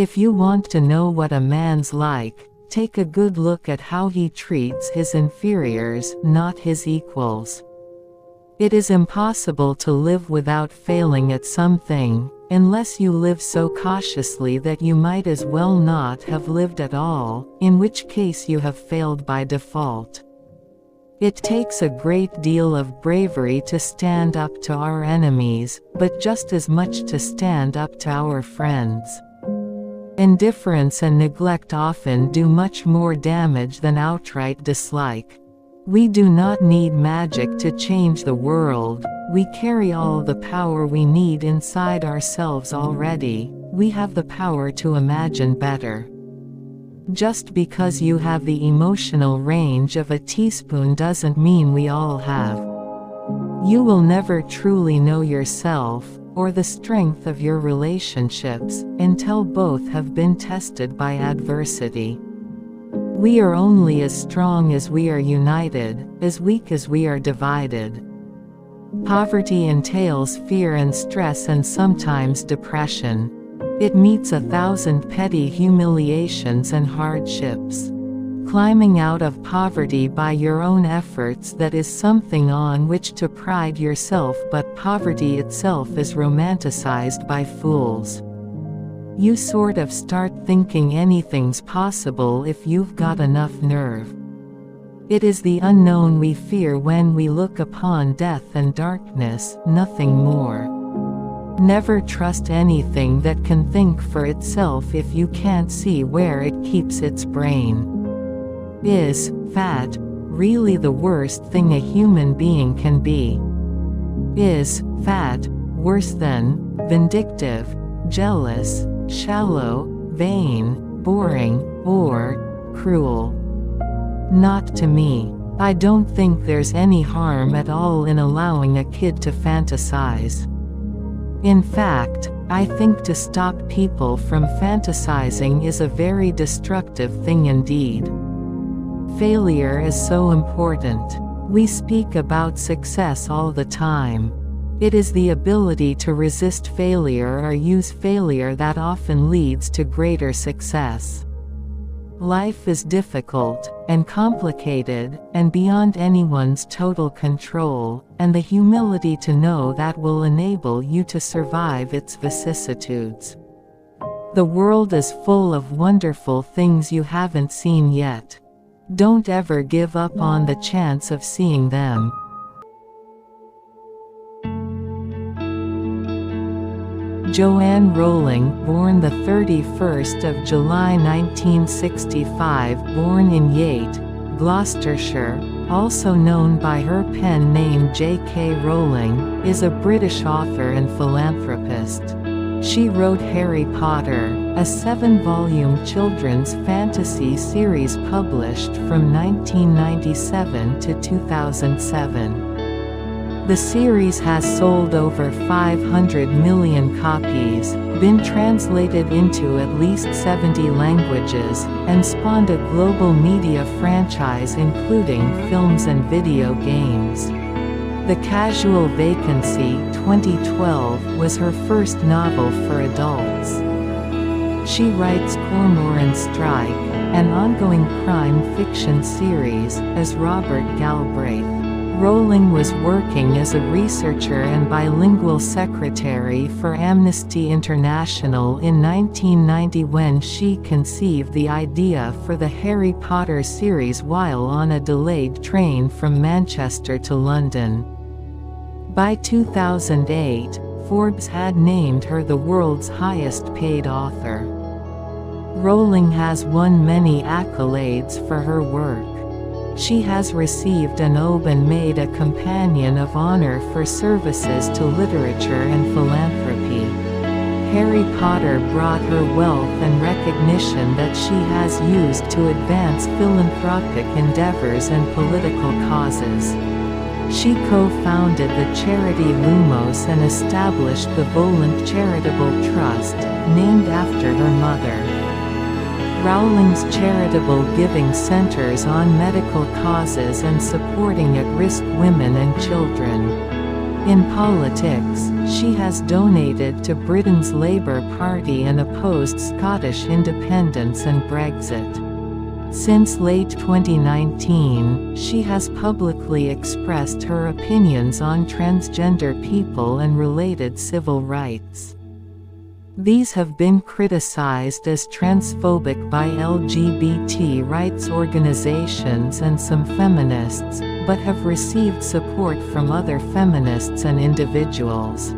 If you want to know what a man's like, take a good look at how he treats his inferiors, not his equals. It is impossible to live without failing at something, unless you live so cautiously that you might as well not have lived at all, in which case you have failed by default. It takes a great deal of bravery to stand up to our enemies, but just as much to stand up to our friends. Indifference and neglect often do much more damage than outright dislike. We do not need magic to change the world. We carry all the power we need inside ourselves already. We have the power to imagine better. Just because you have the emotional range of a teaspoon doesn't mean we all have. You will never truly know yourself, or the strength of your relationships, until both have been tested by adversity. We are only as strong as we are united, as weak as we are divided. Poverty entails fear and stress and sometimes depression. It meets 1,000 petty humiliations and hardships. Climbing out of poverty by your own efforts, that is something on which to pride yourself, but poverty itself is romanticized by fools. You sort of start thinking anything's possible if you've got enough nerve. It is the unknown we fear when we look upon death and darkness, nothing more. Never trust anything that can think for itself if you can't see where it keeps its brain. Is fat really the worst thing a human being can be? Is fat worse than vindictive, jealous, shallow, vain, boring, or cruel? Not to me. I don't think there's any harm at all in allowing a kid to fantasize. In fact, I think to stop people from fantasizing is a very destructive thing indeed. Failure is so important. We speak about success all the time. It is the ability to resist failure or use failure that often leads to greater success. Life is difficult, and complicated, and beyond anyone's total control, and the humility to know that will enable you to survive its vicissitudes. The world is full of wonderful things you haven't seen yet. Don't ever give up on the chance of seeing them. Joanne Rowling, born the 31st of July 1965, born in Yate, Gloucestershire, also known by her pen name J.K. Rowling, is a British author and philanthropist. She wrote Harry Potter, a 7-volume children's fantasy series published from 1997 to 2007. The series has sold over 500 million copies, been translated into at least 70 languages, and spawned a global media franchise including films and video games. The Casual Vacancy 2012 was her first novel for adults. She writes Cormoran Strike, an ongoing crime fiction series, as Robert Galbraith. Rowling was working as a researcher and bilingual secretary for Amnesty International in 1990 when she conceived the idea for the Harry Potter series while on a delayed train from Manchester to London. By 2008, Forbes had named her the world's highest-paid author. Rowling has won many accolades for her work. She has received an OBE and made a Companion of Honor for services to literature and philanthropy. Harry Potter brought her wealth and recognition that she has used to advance philanthropic endeavors and political causes. She co-founded the charity Lumos and established the Volant Charitable Trust, named after her mother. Rowling's charitable giving centers on medical causes and supporting at-risk women and children. In politics, She has donated to Britain's Labour Party and opposed Scottish independence and Brexit. Since late 2019, she has publicly expressed her opinions on transgender people and related civil rights. These have been criticized as transphobic by LGBT rights organizations and some feminists, but have received support from other feminists and individuals.